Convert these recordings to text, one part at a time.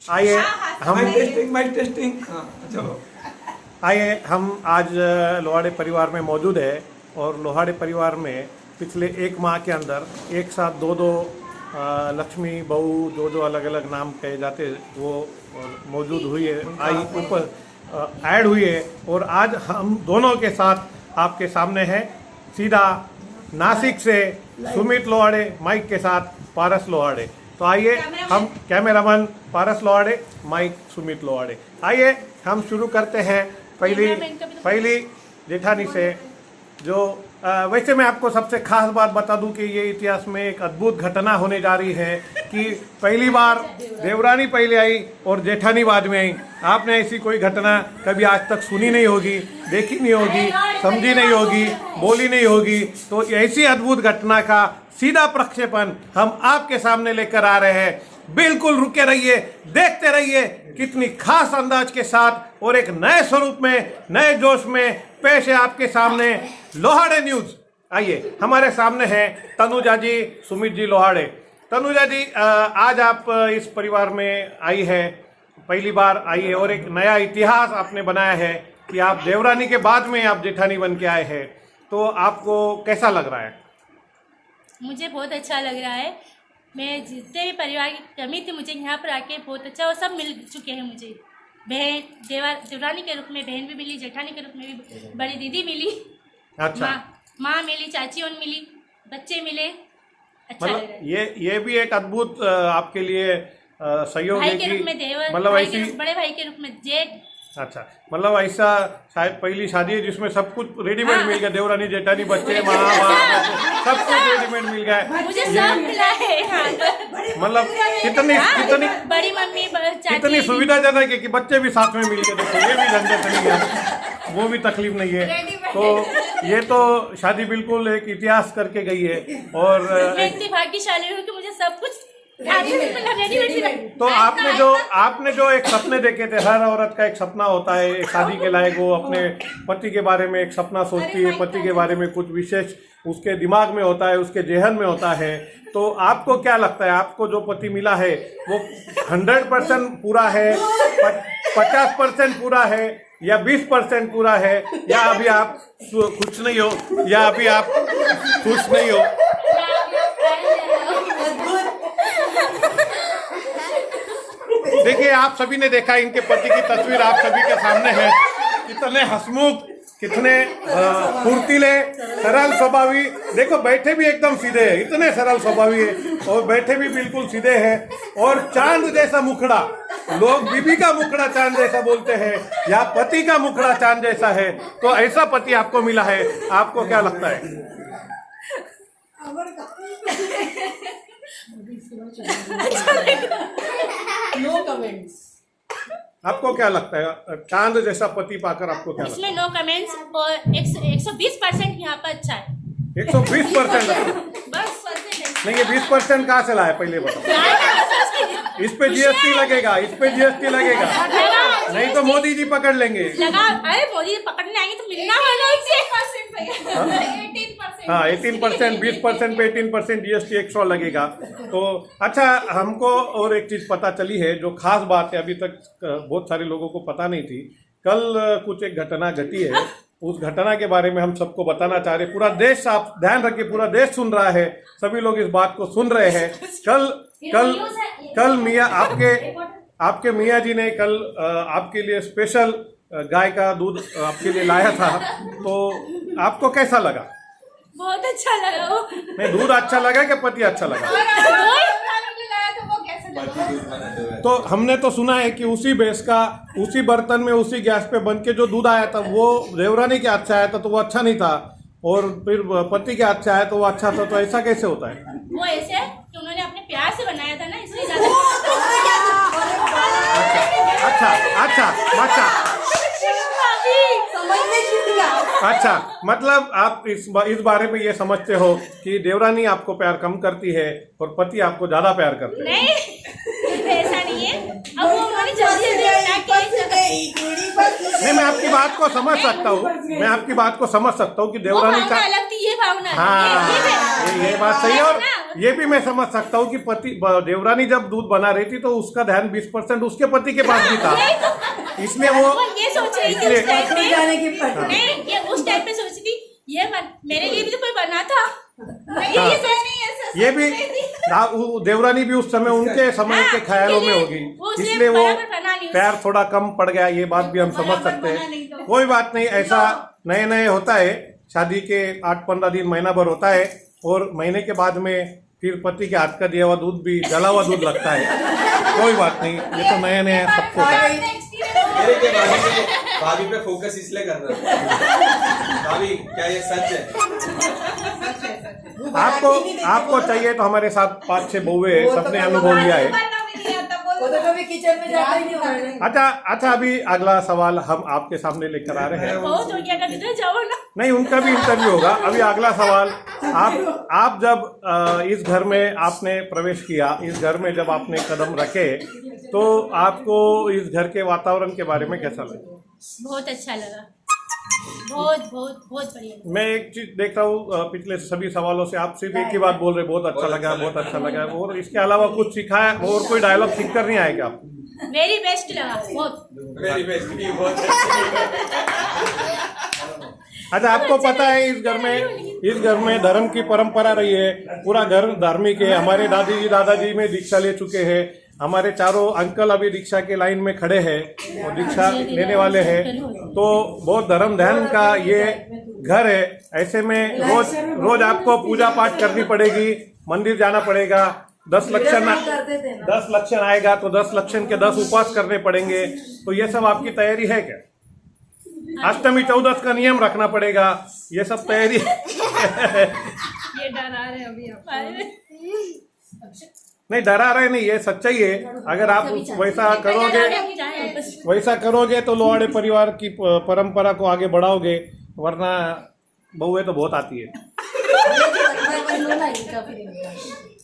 आइए हम mic testing. हाँ चलो। आइए हम आज लोहाड़े परिवार में मौजूद है और लोहाड़े परिवार में पिछले एक माह के अंदर एक साथ दो लक्ष्मी बहू जो अलग अलग नाम कहे जाते वो मौजूद हुई है, आई ऊपर ऐड हुई है। और आज हम दोनों के साथ आपके सामने हैं, सीधा नासिक से सुमित लोहाड़े, माइक के साथ पारस लोहाड़े। तो आइए हम कैमरामैन पारस लोहाड़े, माइक सुमित लोहाड़े। आइए हम शुरू करते हैं पहली जेठानी से। जो वैसे मैं आपको सबसे खास बात बता दूं कि ये इतिहास में एक अद्भुत घटना होने जा रही है कि पहली बार देवरानी पहले आई और जेठानी बाद में आई। आपने ऐसी कोई घटना कभी आज तक सुनी नहीं होगी, देखी नहीं होगी, समझी नहीं होगी, बोली नहीं होगी। तो ऐसी अद्भुत घटना का सीधा प्रक्षेपण हम आपके सामने लेकर आ रहे हैं। बिल्कुल रुके रहिए, देखते रहिए कितनी खास अंदाज के साथ और एक नए स्वरूप में, नए जोश में पेश है आपके सामने लोहाड़े न्यूज। आइए हमारे सामने हैं तनुजा जी, सुमित जी लोहाड़े। तनुजा जी, आज आप इस परिवार में आई है, पहली बार आई है और एक नया इतिहास आपने बनाया है कि आप देवरानी के बाद में आप जेठानी बन के आए हैं। तो आपको कैसा लग रहा है? मुझे बहुत अच्छा लग रहा है। मैं जितने भी परिवार की कमी थी, मुझे यहाँ पर आके बहुत अच्छा और सब मिल चुके हैं। मुझे बहन देवरानी के रूप में बहन भी मिली, जेठानी के रूप में भी बड़ी दीदी मिली, अच्छा, माँ मिली, चाची और मिली, बच्चे मिले। अच्छा लग रहा है। ये भी एक अद्भुत आपके लिए सहयोग है भाई के रूप में देवर, मतलब भाई ऐसी, बड़े भाई के रूप में जेठ। अच्छा, मतलब ऐसा शायद पहली शादी है जिसमें सब कुछ रेडीमेड मिल गया, देवरानी जेठानी बच्चे माँ बाप सब कुछ रेडीमेड मिल गया। मुझे सब मिला है। मतलब कितनी बड़ी मम्मी, कितनी सुविधाजनक है कि बच्चे भी साथ में मिल गए। देखो ये भी झंझट नहीं है, वो भी तकलीफ नहीं है। तो ये तो शादी बिल्कुल एक इतिहास करके गई है। और मैं इतनी भाग्यशाली हूँ कि मुझे सब कुछ तो आपने जो एक सपने देखे थे, हर औरत का एक सपना होता है शादी के लायक, वो अपने पति के बारे में एक सपना सोचती है, पति के बारे में कुछ विशेष उसके दिमाग में होता है, उसके जेहन में होता है। तो आपको क्या लगता है, आपको जो पति मिला है वो 100% पूरा है, 50% पूरा है या 20% पूरा है, या अभी आप खुश नहीं हो, या अभी आप खुश नहीं हो? देखिए आप सभी ने देखा इनके पति की तस्वीर आप सभी के सामने है। कितने हंसमुख, कितने फुर्तीले, सरल स्वभावी। देखो बैठे भी एकदम सीधे हैं, इतने सरल स्वभावी है और बैठे भी बिल्कुल सीधे हैं। और चांद जैसा मुखड़ा, लोग बीबी का मुखड़ा चांद जैसा बोलते हैं या पति का मुखड़ा चांद जैसा है। तो ऐसा पति आपको मिला है, आपको क्या लगता है? No comments. आपको क्या लगता है, चांद जैसा पति पाकर आपको क्या लगता इसमें नो कमेंट्स। और 120% यहाँ पर अच्छा है। 120% बस नहीं, ये 20% कहाँ से लाए पहले बताओ। इस पे जीएसटी लगेगा, इस पे जीएसटी लगेगा, नहीं तो मोदी जी पकड़ लेंगे। लगा, अरे मोदी जी पकड़ने आएंगे तो मिलना होगा उससे। 18%। हाँ 18%, 20% पे 18% जीएसटी एक्स्ट्रा लगेगा। तो अच्छा, हमको और एक चीज़ पता चली है जो खास बात है, अभी तक बहुत सारे लोगों को पता नहीं थी। कल कुछ एक घटना घटी है, उस घटना के बारे में हम सबको बताना चाह रहे हैं। पूरा देश, आप ध्यान रखिए, पूरा देश सुन रहा है, सभी लोग इस बात को सुन रहे हैं। कल मियाँ आपके मियाँ जी ने कल आपके लिए स्पेशल गाय का दूध आपके लिए लाया था। तो आपको कैसा लगा? बहुत अच्छा लगा। वो नहीं, दूध अच्छा लगा कि पति अच्छा लगा? तो हमने तो सुना है कि उसी भैंस का, उसी बर्तन में, उसी गैस पे बन के जो दूध आया था वो देवरानी के हाथ से आया था तो वो अच्छा नहीं था, और फिर पति के हाथ से आया तो वो अच्छा था। तो ऐसा कैसे होता है? वो ऐसे कि उन्होंने अपने प्यार से बनाया था ना, इसलिए ज्यादा। अच्छा, मतलब आप इस बारे में ये समझते हो कि देवरानी आपको प्यार कम करती है और पति आपको ज्यादा प्यार करते हैं? नहीं, ऐसा नहीं है। अब वो उन्होंने जल्दी नहीं, मैं आपकी बात को समझ सकता हूँ, मैं आपकी बात को समझ सकता हूँ कि देवरानी का अलग थी, ये भावना। हाँ, ये बात सही है। और ये भी मैं समझ सकता हूँ कि पति देवरानी जब दूध बना रही थी तो उसका ध्यान 20% उसके पति के पास भी था, इसलिए वो ये सोच रही थी इसलिए- उस टाइम पे। जाने की पता नहीं, ये उस टाइम पे सोच रही थी मेरे लिए भी तो कोई बना था। ये सोच नहीं है, ये भी वो देवरानी भी उस समय उनके समय के ख्यालों में होगी, वो उसने इसलिए वो बराबर बना नहीं। प्यार थोड़ा कम पड़ गया, ये बात भी हम समझ सकते हैं। कोई बात नहीं, ऐसा नए नए होता है, शादी के 8-15 दिन महीना भर होता है और महीने के बाद में फिर पति के हाथ का दिया हुआ दूध भी जला हुआ दूध लगता है। कोई बात नहीं, ये तो नए नए सबको होता है। मेरे के भाभी पे फोकस इसलिए कर रहा हूँ। भाभी क्या ये सच है? आपको चाहिए तो हमारे साथ 5-6 बहुए सबने अनुभव लिया है। वो तो कभी किचन में जाता ही नहीं होगा। अच्छा अभी अगला सवाल हम आपके सामने लेकर आ रहे हैं। बहुत हो गया, कभी जाओ ना। नहीं, उनका भी इंटरव्यू होगा। अभी अगला सवाल, आप जब इस घर में आपने प्रवेश किया, इस घर में जब आपने कदम रखे, तो आपको इस घर के वातावरण के बारे में कैसा लगा? बहुत अच्छा लगा, बहुत बहुत बहुत बढ़िया। मैं एक चीज देख रहा हूँ, पिछले सभी सवालों से आप सिर्फ एक ही बात बोल रहे, बहुत अच्छा लगा, बहुत अच्छा लगा। और इसके अलावा कुछ सीखा है और कोई डायलॉग सीख कर नहीं आएगा आप? वेरी बेस्ट लगा, बहुत। वेरी बेस्ट, बहुत अच्छी। अच्छा, आपको पता है इस घर में धर्म की परंपरा रही है, पूरा घर धार्मिक है। हमारे दादाजी में दीक्षा ले चुके हैं, हमारे चारों अंकल अभी दीक्षा के लाइन में खड़े हैं और दीक्षा लेने वाले हैं। तो बहुत धर्म ध्यान का ये घर है। ऐसे में रोज आपको पूजा पाठ करनी पड़ेगी, मंदिर जाना पड़ेगा। 10 लक्षण आएगा तो 10 लक्षण के 10 उपवास करने पड़ेंगे। तो ये सब आपकी तैयारी है क्या? अष्टमी 14 का नियम रखना पड़ेगा, ये सब तैयारी ये डरा रहे अभी आप। नहीं, डरा रहे नहीं, ये सच्चाई है। अगर आप वैसा करोगे तो लोहाड़े परिवार की परंपरा को आगे बढ़ाओगे, वरना बहुएं तो बहुत आती है।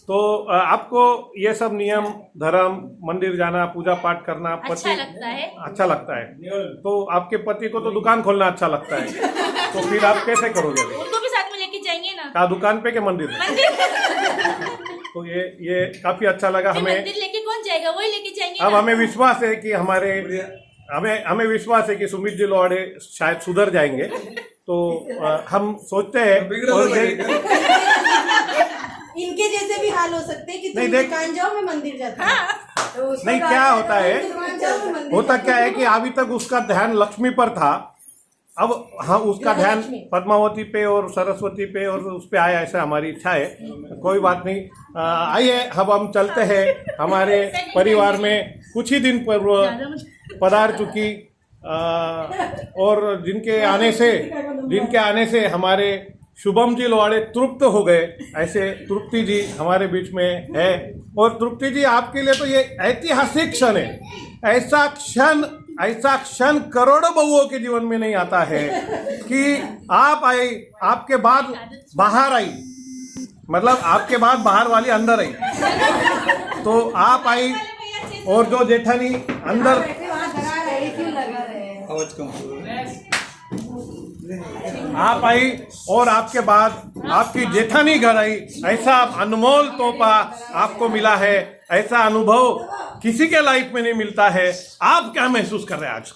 तो आपको ये सब नियम, धर्म, मंदिर जाना, पूजा पाठ करना अच्छा लगता है। अच्छा लगता है। तो आपके पति को तो दुकान खोलना अच्छा लगता है, तो फिर आप कैसे करोगे? उनको भी साथ में लेके जाएंगे ना। कहाँ, दुकान पे के मंदिर में? तो ये काफी अच्छा लगा हमें। मंदिर लेके कौन जाएगा, वही लेके जाएंगे। अब हमें विश्वास है कि हमें विश्वास है कि सुमित जी लोहाड़े शायद सुधर जाएंगे। तो हम सोचते हैं और इनके जैसे भी हाल हो सकते हैं कि तुम दुकान जाओ, मैं मंदिर जाता हूँ। तो नहीं, क्या होता है, दुकान जाओ, मैं मंदिर होता क्या है कि अभी तक उसका ध्यान लक्ष्मी पर था, अब हाँ उसका ध्यान पद्मावती पे और सरस्वती पे और उस पे आया, ऐसा हमारी इच्छा है। कोई बात नहीं, आइए अब हम चलते हैं। हमारे परिवार में कुछ ही दिन पूर्व पधार चुकी और जिनके आने से हमारे शुभम जी लोहाड़े तृप्त हो गए, ऐसे तृप्ति जी हमारे बीच में है। और तृप्ति जी, आपके लिए तो ये ऐतिहासिक क्षण है। ऐसा क्षण करोड़ों बहुओं के जीवन में नहीं आता है कि आप आई, आपके बाद बाहर आई, मतलब आपके बाद बाहर वाली अंदर आई। तो आप आई और जो जेठानी अंदर आप आई और आपके बाद आपकी जेठानी घर आई। ऐसा अनमोल तोहफा आपको मिला है, ऐसा अनुभव किसी के लाइफ में नहीं मिलता है। आप क्या महसूस कर रहे हैं आज?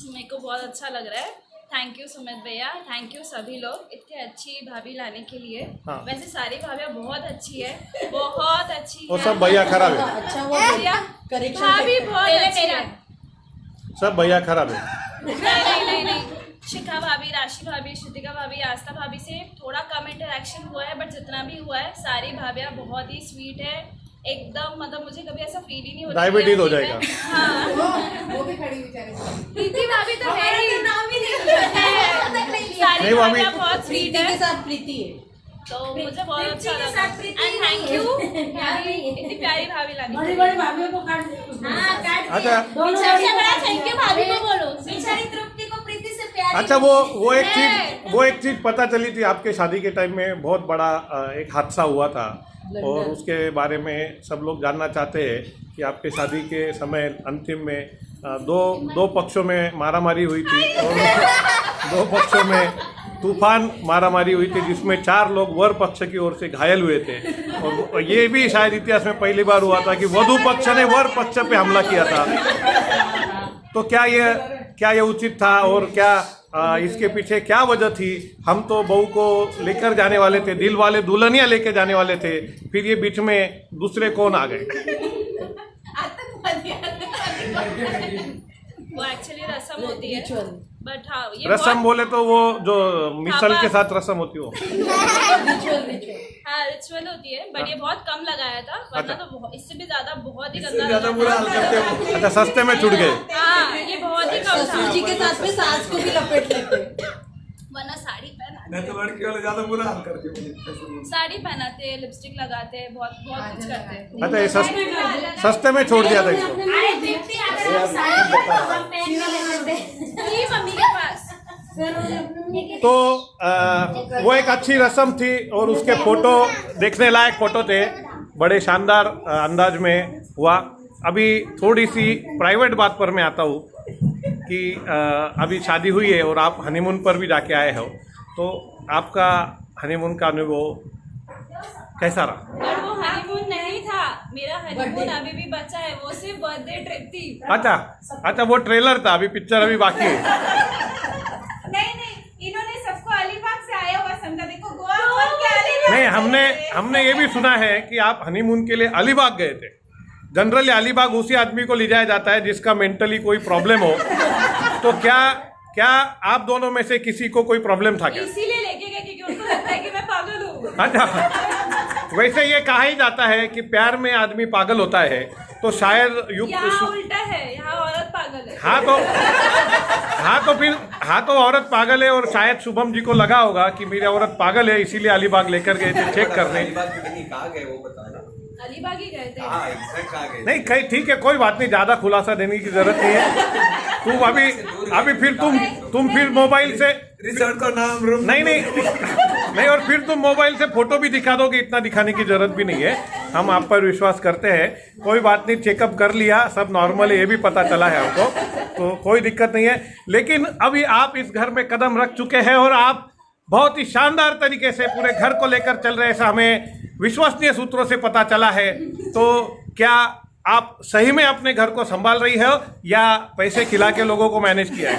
मेरे को बहुत अच्छा लग रहा है। थैंक यू सुमित भैया, थैंक यू सभी लोग इतनी अच्छी भाभी लाने के लिए। हाँ। वैसे सारी भाभियाँ बहुत अच्छी है, बहुत अच्छी और है। सब भैया खराब है, अच्छा भैया भाभी बहुत अच्छी है। सब भैया खराब है। नहीं, शिखा भाभी, राशि भाभी, श्रुतिका भाभी, आस्था भाभी से थोड़ा कम इंटरेक्शन हुआ है, बट जितना भी हुआ है सारी भाभियाँ बहुत ही स्वीट है एकदम। मतलब मुझे कभी ऐसा फील ही नहीं होता डायबिटीज हो जाएगा। हाँ, वो भी खड़ी बेचारे। प्रीति भाभी तो है ही, नाम ही नहीं। सारी नहीं, भाभी भाभियाँ बहुत स्वीट प्रीति के है, साथ प्रीति है। तो मुझे बहुत अच्छा लगा। एंड थैंक यू इतनी प्यारी भाभी लाने के लिए। बड़ी भाभियों को काट दे। हाँ, काट अच्छा सबसे बड़ा थैंक यू भाभी को बोलो। बेचारी तृप्ति को प्रीति से प्यार। अच्छा, वो एक चीज पता चली थी आपके शादी के टाइम में, बहुत बड़ा एक हादसा हुआ था और उसके बारे में सब लोग जानना चाहते हैं कि आपके शादी के समय अंतिम में दो पक्षों में मारामारी हुई थी और दो पक्षों में तूफान मारामारी हुई थी जिसमें 4 लोग वर पक्ष की ओर से घायल हुए थे। और ये भी शायद इतिहास में पहली बार हुआ था कि वधु पक्ष ने वर पक्ष पे हमला किया था। तो क्या ये उचित था और क्या इसके पीछे क्या वजह थी? हम तो बहू को लेकर जाने वाले थे, दिल वाले दुल्हनिया लेके जाने वाले थे, फिर ये बीच में दूसरे कौन आ गए? वो एक्चुअली रस्म होती है, बट हाँ ये रस्म बोले तो वो जो मिसल के साथ रस्म होती हो। हाँ रिचुअल होती है, बट ये बहुत कम लगाया था, वरना तो इससे भी ज्यादा बहुत ही गंदा ज्यादा बुरा हाल करते हो। अच्छा, सस्ते में छूट गए। हाँ ये बहुत ही कम था, ससुर जी के साथ में सास को भी लपेट लेते, वरना साड़ी पहनाते, नहीं तो लड़की वाले ज्यादा बुरा हाल करते हो। साड़ी पहनाते, लिपस्टिक लगाते, बहुत बहुत कुछ करते हैं। अच्छा, ये सस्ते में छोड़ दिया था इसको। ये मम्मी के पास तो वो एक अच्छी रस्म थी और उसके फोटो देखने लायक फोटो थे, बड़े शानदार अंदाज में हुआ। अभी थोड़ी सी प्राइवेट बात पर मैं आता हूँ कि अभी शादी हुई है और आप हनीमून पर भी जाके आए हो, तो आपका हनीमून का अनुभव कैसा रहा? पर वो हनीमून नहीं था, मेरा हनीमून अभी भी बचा है, वो सिर्फ बर्थडे ट्रिप थी। अच्छा, वो ट्रेलर था, अभी पिक्चर अभी बाकी है। नहीं, इन्होंने सबको अलीबाग से आया हुआ समझा। देखो गोवा पर क्या अलीबाग नहीं, हमने ये भी सुना है कि आप हनीमून के लिए अलीबाग गए थे। जनरली अलीबाग उसी आदमी को ले जाया जाता है जिसका मेंटली कोई प्रॉब्लम हो। तो क्या आप दोनों में से किसी को कोई प्रॉब्लम था क्या? इसीलिए लेके गए क्योंकि उनको लगता है कि मैं पागल हूँ। अच्छा, वैसे ये कहा ही जाता है कि प्यार में आदमी पागल होता है, तो शायद यहाँ उल्टा है, यहाँ औरत पागल है। हाँ तो औरत पागल है और शायद शुभम जी को लगा होगा कि मेरी औरत पागल है, इसीलिए अलीबाग लेकर गए थे चेक करने। कहाँ गए वो बताना। अलीबाग ही गए थे। हाँ एग्जैक्ट कहाँ गए? नहीं, कहीं ठीक है, कोई बात नहीं, ज्यादा खुलासा देने की जरूरत नहीं है। तुम अभी फिर तुम फिर मोबाइल से रिसोर्ट का नाम रूम नहीं, और फिर तुम मोबाइल से फोटो भी दिखा दोगे, इतना दिखाने की जरूरत भी नहीं है। हम आप पर विश्वास करते हैं, कोई बात नहीं, चेकअप कर लिया, सब नॉर्मल है, ये भी पता चला है हमको, तो कोई दिक्कत नहीं है। लेकिन अभी आप इस घर में कदम रख चुके हैं और आप बहुत ही शानदार तरीके से पूरे घर को लेकर चल रहे हैं, ऐसा हमें विश्वसनीय सूत्रों से पता चला है। तो क्या आप सही में अपने घर को संभाल रही हो या पैसे खिला के लोगों को मैनेज किया है?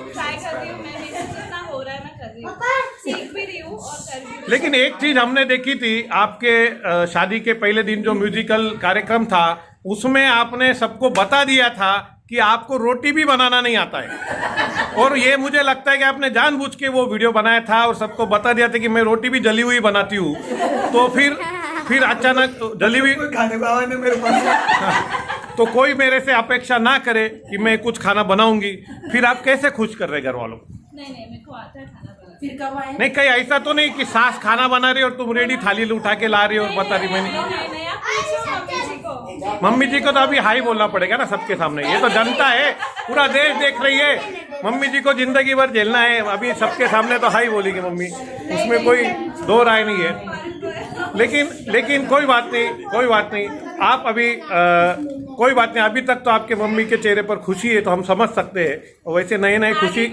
ट्राई कर रही हूँ मैं, मेरा जितना हो रहा है मैं कर रही हूँ, सीख भी रही हूँ और कर भी रही हूँ। लेकिन एक चीज हमने देखी थी आपके शादी के पहले दिन जो म्यूजिकल कार्यक्रम था, उसमें आपने सबको बता दिया था कि आपको रोटी भी बनाना नहीं आता है। और ये मुझे लगता है कि आपने जानबूझ के वो वीडियो बनाया था और सबको बता दिया था कि मैं रोटी भी जली हुई बनाती हूँ। तो फिर अचानक जली हुई खाने को आने मेरे पास तो कोई मेरे से अपेक्षा ना करे कि मैं कुछ खाना बनाऊंगी, फिर आप कैसे खुश कर रहे घर वालों को? नहीं मेरे को आता है खाना बनाना। फिर कब आए? नहीं, कहीं ऐसा तो नहीं कि सास खाना बना रही और तुम रेडी थाली उठा के ला रही हो और बता रही मैंने। नहीं, आप पूछो मम्मी जी को। मम्मी जी को तो अभी हाई बोलना पड़ेगा ना सबके सामने, ये तो जनता है, पूरा देश देख रही है। मम्मी जी को जिंदगी भर झेलना है, अभी सबके सामने तो हाई बोलेगी मम्मी, उसमें कोई दो राय नहीं है। लेकिन कोई बात नहीं, आप अभी कोई बात नहीं, अभी तक तो आपके मम्मी के चेहरे पर खुशी है तो हम समझ सकते हैं। वैसे नए खुशी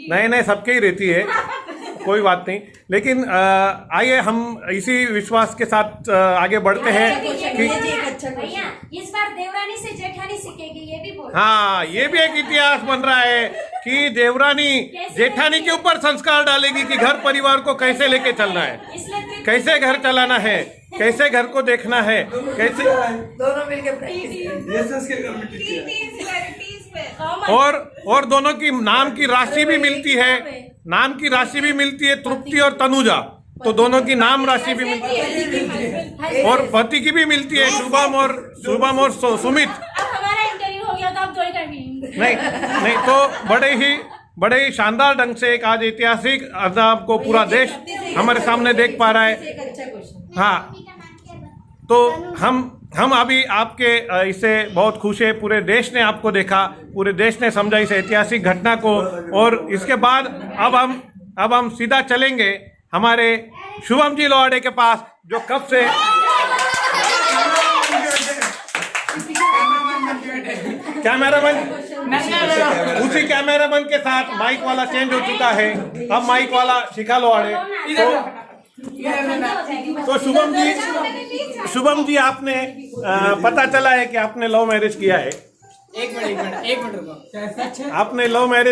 नए सबके ही रहती है, कोई बात नहीं। लेकिन आइए हम इसी विश्वास के साथ आगे बढ़ते हैं कि इस बार देवरानी से जेठानी सीखेगी, ये भी बोल। हाँ, ये भी एक इतिहास बन रहा है कि देवरानी जेठानी के ऊपर संस्कार डालेगी कि घर परिवार को कैसे लेके चलना है, कैसे घर चलाना है, कैसे घर को देखना है, कैसे दोनों मिलकर और दोनों की नाम की राशि भी मिलती है, तृप्ति और तनुजा, तो दोनों की नाम राशि भी मिलती है और पति की भी मिलती है, शुभम और सुमित। अब हमारा इंटरव्यू हो गया तो आप दो इंटरव्यू नहीं, तो बड़े ही शानदार ढंग से एक आज ऐतिहासिक अजाब को पूरा देश हमारे सामने देख पा रहा है। हाँ, तो हम अभी आपके इससे बहुत खुश है, पूरे देश ने आपको देखा, पूरे देश ने समझा इस ऐतिहासिक घटना को। और इसके बाद अब हम सीधा चलेंगे हमारे शुभम जी लोहाड़े के पास, जो कब से कैमरामैन उसी कैमरामैन के साथ माइक वाला चेंज हो चुका है। अब माइक वाला शिखा लोहाड़े। तो शुभम जी आपने पता चला है कि आपने लव मैरिज किया है। एक मिनट रुको। आपने लव मैरिज